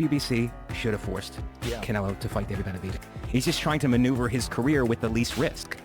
BBC should have forced Canelo to fight David Benavidez. He's just trying to maneuver his career with the least risk.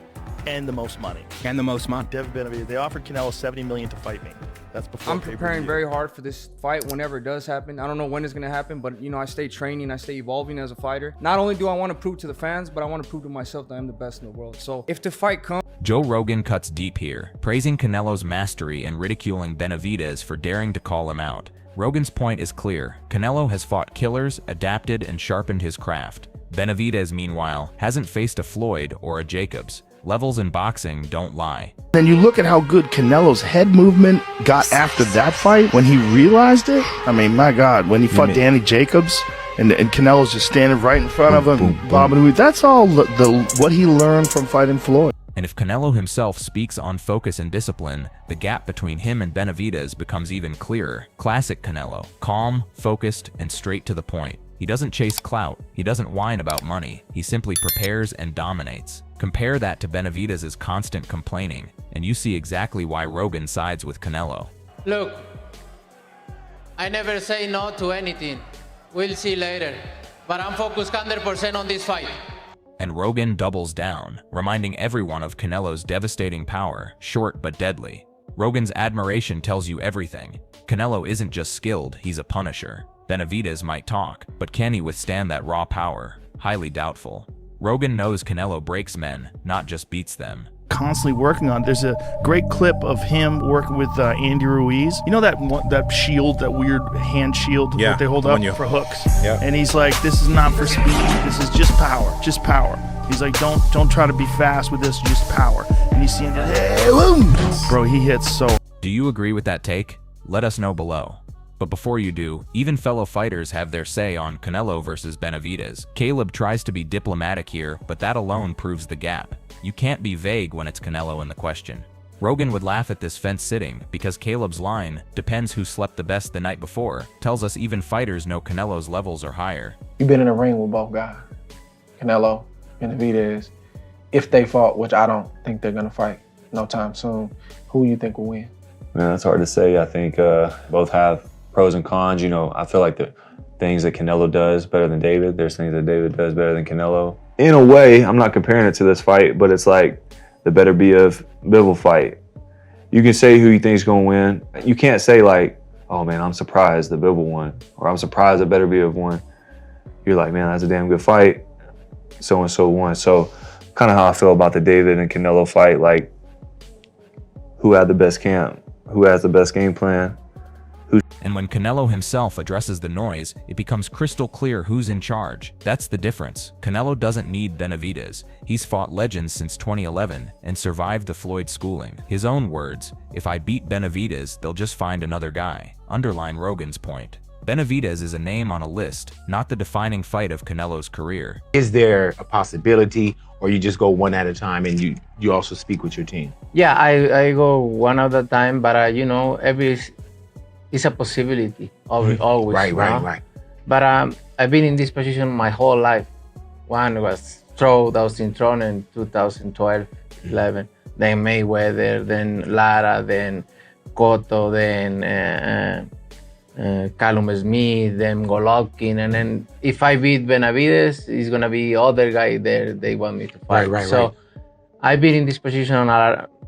And the most money. And the most money. David Benavidez, they offered Canelo $70 million to fight me. That's before I'm preparing very hard for this fight whenever it does happen. I don't know when it's going to happen, but, you know, I stay training, I stay evolving as a fighter. Not only do I want to prove to the fans, but I want to prove to myself that I'm the best in the world. So if the fight comes... Joe Rogan cuts deep here, praising Canelo's mastery and ridiculing Benavidez for daring to call him out. Rogan's point is clear. Canelo has fought killers, adapted, and sharpened his craft. Benavidez, meanwhile, hasn't faced a Floyd or a Jacobs. Levels in boxing don't lie. Then you look at how good Canelo's head movement got after that fight when he realized it. I mean, my God, when he fought Danny Jacobs and Canelo's just standing right in front of him, bobbing. That's all what he learned from fighting Floyd. And if Canelo himself speaks on focus and discipline, the gap between him and Benavidez becomes even clearer. Classic Canelo, calm, focused, and straight to the point. He doesn't chase clout, he doesn't whine about money, he simply prepares and dominates. Compare that to Benavidez's constant complaining, and you see exactly why Rogan sides with Canelo. Look, I never say no to anything. We'll see later, but I'm focused 100% on this fight. And Rogan doubles down, reminding everyone of Canelo's devastating power, short but deadly. Rogan's admiration tells you everything. Canelo isn't just skilled, he's a punisher. Benavidez might talk, but can he withstand that raw power? Highly doubtful. Rogan knows Canelo breaks men, not just beats them. Constantly working on. There's a great clip of him working with Andy Ruiz. You know that shield, that weird hand shield that they hold up for hooks. Yeah. And he's like, "This is not for speed. This is just power. Just power." He's like, "Don't try to be fast with this. Just power." And you see him, hey, boom! Bro, he hits so. Do you agree with that take? Let us know below. But before you do, even fellow fighters have their say on Canelo versus Benavidez. Caleb tries to be diplomatic here, but that alone proves the gap. You can't be vague when it's Canelo in the question. Rogan would laugh at this fence sitting because Caleb's line, "depends who slept the best the night before," tells us even fighters know Canelo's levels are higher. You've been in a ring with both guys, Canelo, Benavidez. If they fought, which I don't think they're gonna fight no time soon, who you think will win? Man, that's hard to say. I think both have pros and cons. You know, I feel like the things that Canelo does better than David, there's things that David does better than Canelo. In a way, I'm not comparing it to this fight, but it's like the better be of Bivol fight. You can say who you think is going to win. You can't say like, "Oh man, I'm surprised that Bivol won," or "I'm surprised that Better Be of won." You're like, "Man, that's a damn good fight. So-and-so won." So kind of how I feel about the David and Canelo fight, like who had the best camp, who has the best game plan. And when Canelo himself addresses the noise, it becomes crystal clear who's in charge. That's the difference. Canelo doesn't need Benavidez. He's fought legends since 2011 and survived the Floyd schooling. His own words, "If I beat Benavidez, they'll just find another guy," underline Rogan's point. Benavidez is a name on a list, not the defining fight of Canelo's career. Is there a possibility, or you just go one at a time and you also speak with your team? Yeah, I go one at a time, but you know, it's a possibility, always. Right. But I've been in this position my whole life. One was that was in Tron in 2012, 11. Then Mayweather, then Lara, then Cotto, then Callum Smith, then Golovkin. And then if I beat Benavidez, it's going to be other guy there they want me to fight. So I've been in this position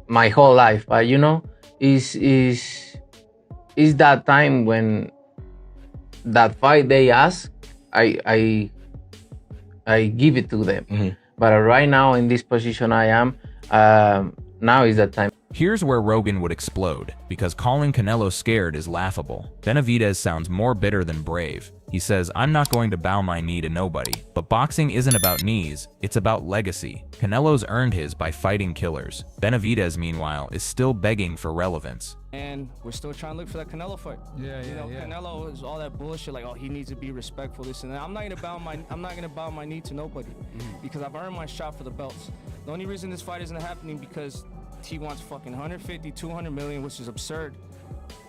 my whole life. But, you know, is that time when that fight they ask, I give it to them. But right now in this position I am, now is the time. Here's where Rogan would explode, because calling Canelo scared is laughable. Benavidez sounds more bitter than brave. He says, "I'm not going to bow my knee to nobody." But boxing isn't about knees, it's about legacy. Canelo's earned his by fighting killers. Benavidez, meanwhile, is still begging for relevance. And we're still trying to look for that Canelo fight. Canelo is all that bullshit, like, oh, he needs to be respectful, this and that. I'm not gonna bow my knee to nobody, because I've earned my shot for the belts. The only reason this fight isn't happening because he wants fucking 150, 200 million, which is absurd.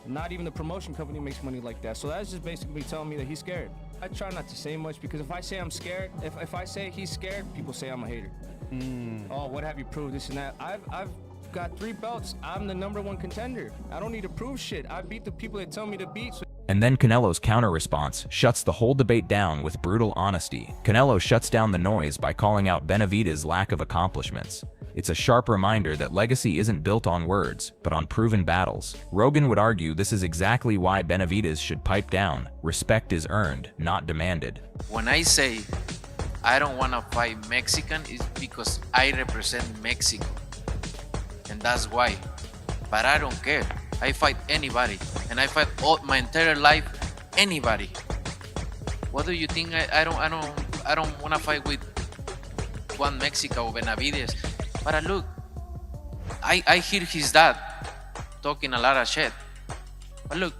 Not even the promotion company makes money like that. So that's just basically telling me that he's scared. I try not to say much, because if I say I'm scared, if I say he's scared, people say I'm a hater. Oh, what have you proved, this and that. I've got 3 belts. I'm the #1 contender. I don't need to prove shit. I beat the people that tell me to beat. So And then Canelo's counter-response shuts the whole debate down with brutal honesty. Canelo shuts down the noise by calling out Benavidez' lack of accomplishments. It's a sharp reminder that legacy isn't built on words, but on proven battles. Rogan would argue this is exactly why Benavidez should pipe down. Respect is earned, not demanded. When I say I don't want to fight Mexican, it's because I represent Mexico. And that's why. But I don't care. I fight anybody, and I fight all my entire life anybody. What do you think? I don't want to fight with Juan Mexico or Benavidez. But look, I hear his dad talking a lot of shit. But look,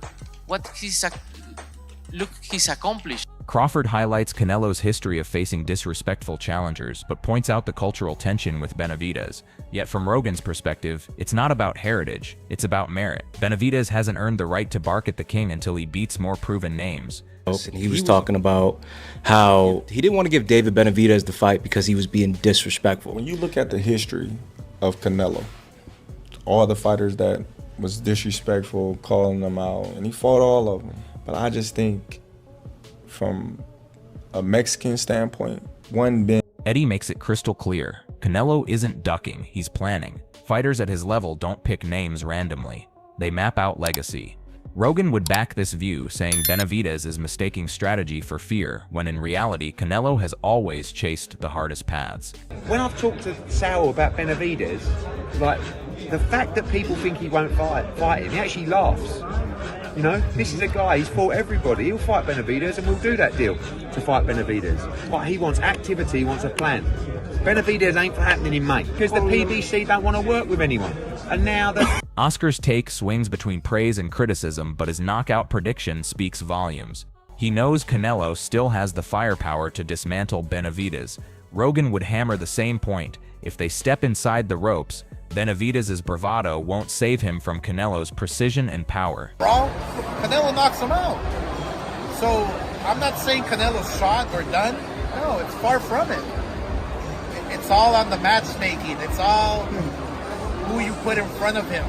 he's accomplished. Crawford highlights Canelo's history of facing disrespectful challengers, but points out the cultural tension with Benavidez. Yet from Rogan's perspective, it's not about heritage, it's about merit. Benavidez hasn't earned the right to bark at the king until he beats more proven names. And he was talking about how he didn't want to give David Benavidez the fight because he was being disrespectful. When you look at the history of Canelo, all the fighters that was disrespectful, calling them out, and he fought all of them. But I just think from a Mexican standpoint, Eddie makes it crystal clear. Canelo isn't ducking, he's planning. Fighters at his level don't pick names randomly. They map out legacy. Rogan would back this view, saying Benavidez is mistaking strategy for fear, when in reality, Canelo has always chased the hardest paths. When I've talked to Sal about Benavidez, like, the fact that people think he won't fight him, he actually laughs. You know, this is a guy, he's fought everybody. He'll fight Benavidez and we'll do that deal to fight Benavidez. But he wants activity, he wants a plan. Benavidez ain't happening in May because the PBC don't want to work with anyone. And now Oscar's take swings between praise and criticism, but his knockout prediction speaks volumes. He knows Canelo still has the firepower to dismantle Benavidez. Rogan would hammer the same point. If they step inside the ropes, Benavidez's bravado won't save him from Canelo's precision and power. Bro, Canelo knocks him out. So I'm not saying Canelo's shot or done. No, it's far from it. It's all on the matchmaking. It's all who you put in front of him.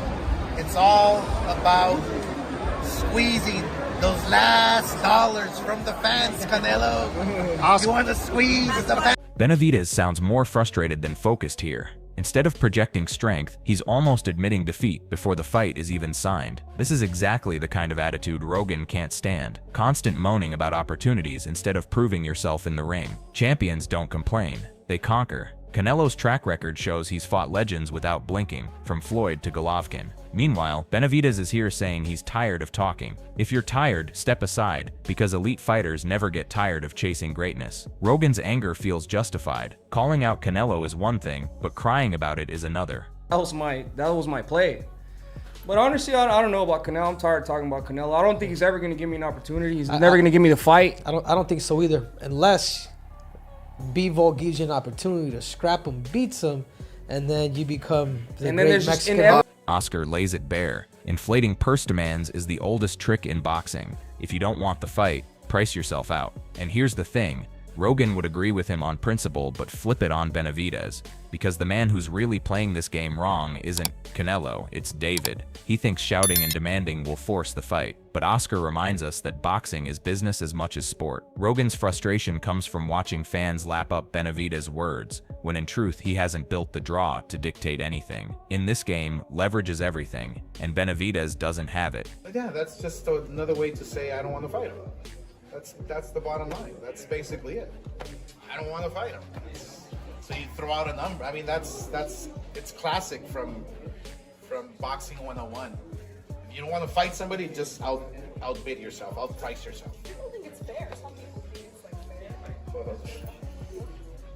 It's all about squeezing those last dollars from the fans, Canelo. You want to squeeze the fans? Benavidez sounds more frustrated than focused here. Instead of projecting strength, he's almost admitting defeat before the fight is even signed. This is exactly the kind of attitude Rogan can't stand. Constant moaning about opportunities instead of proving yourself in the ring. Champions don't complain, they conquer. Canelo's track record shows he's fought legends without blinking, from Floyd to Golovkin. Meanwhile, Benavidez is here saying he's tired of talking. If you're tired, step aside, because elite fighters never get tired of chasing greatness. Rogan's anger feels justified. Calling out Canelo is one thing, but crying about it is another. that was my play. But honestly, I don't know about Canelo. I'm tired of talking about Canelo. I don't think he's ever going to give me an opportunity. He's never going to give me the fight. I don't think so either, unless Bivol gives you an opportunity to scrap him, beats him, and then you become the great Mexican. Oscar lays it bare. Inflating purse demands is the oldest trick in boxing. If you don't want the fight, price yourself out. And here's the thing, Rogan would agree with him on principle but flip it on Benavidez, because the man who's really playing this game wrong isn't Canelo, it's David. He thinks shouting and demanding will force the fight, but Oscar reminds us that boxing is business as much as sport. Rogan's frustration comes from watching fans lap up Benavidez's words, when in truth he hasn't built the draw to dictate anything. In this game, leverage is everything, and Benavidez doesn't have it. Yeah, that's just another way to say I don't want to fight him. That's the bottom line. That's basically it. I don't want to fight him. So you throw out a number. I mean, it's classic from boxing 101. If you don't want to fight somebody, just outbid yourself, outprice yourself. People think it's fair. Some people think it's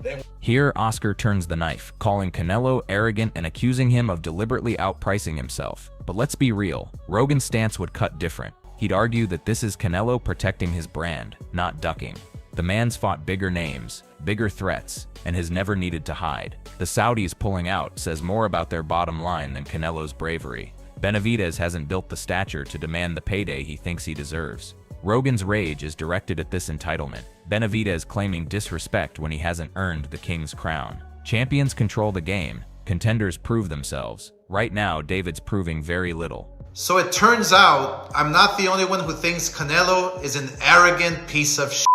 fair. Here, Oscar turns the knife, calling Canelo arrogant and accusing him of deliberately outpricing himself. But let's be real, Rogan's stance would cut different. He'd argue that this is Canelo protecting his brand, not ducking. The man's fought bigger names, bigger threats, and has never needed to hide. The Saudis pulling out says more about their bottom line than Canelo's bravery. Benavidez hasn't built the stature to demand the payday he thinks he deserves. Rogan's rage is directed at this entitlement. Benavidez claiming disrespect when he hasn't earned the king's crown. Champions control the game, Contenders prove themselves. Right now, David's proving very little. So it turns out I'm not the only one who thinks Canelo is an arrogant piece of shit.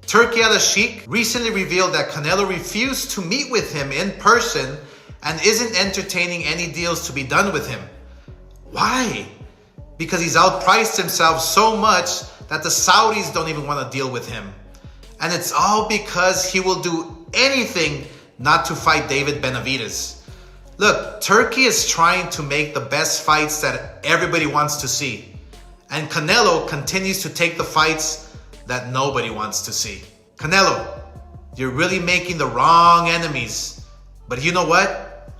Turki Al-Sheikh recently revealed that Canelo refused to meet with him in person and isn't entertaining any deals to be done with him. Why? Because he's outpriced himself so much that the Saudis don't even want to deal with him. And it's all because he will do anything not to fight David Benavidez. Look, Turki is trying to make the best fights that everybody wants to see. And Canelo continues to take the fights that nobody wants to see. Canelo, you're really making the wrong enemies. But you know what?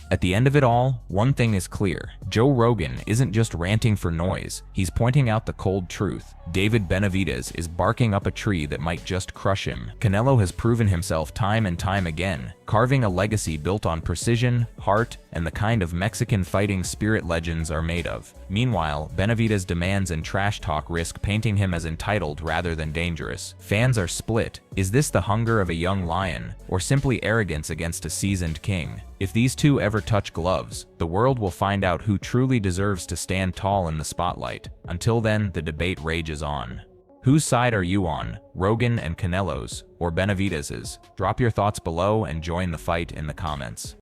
At the end of it all, one thing is clear. Joe Rogan isn't just ranting for noise, he's pointing out the cold truth. David Benavidez is barking up a tree that might just crush him. Canelo has proven himself time and time again, carving a legacy built on precision, heart, and the kind of Mexican fighting spirit legends are made of. Meanwhile, Benavidez' demands and trash talk risk painting him as entitled rather than dangerous. Fans are split. Is this the hunger of a young lion, or simply arrogance against a seasoned king? If these two ever touch gloves, the world will find out who truly deserves to stand tall in the spotlight. Until then, the debate rages on. Whose side are you on, Rogan and Canelo's, or Benavidez's? Drop your thoughts below and join the fight in the comments.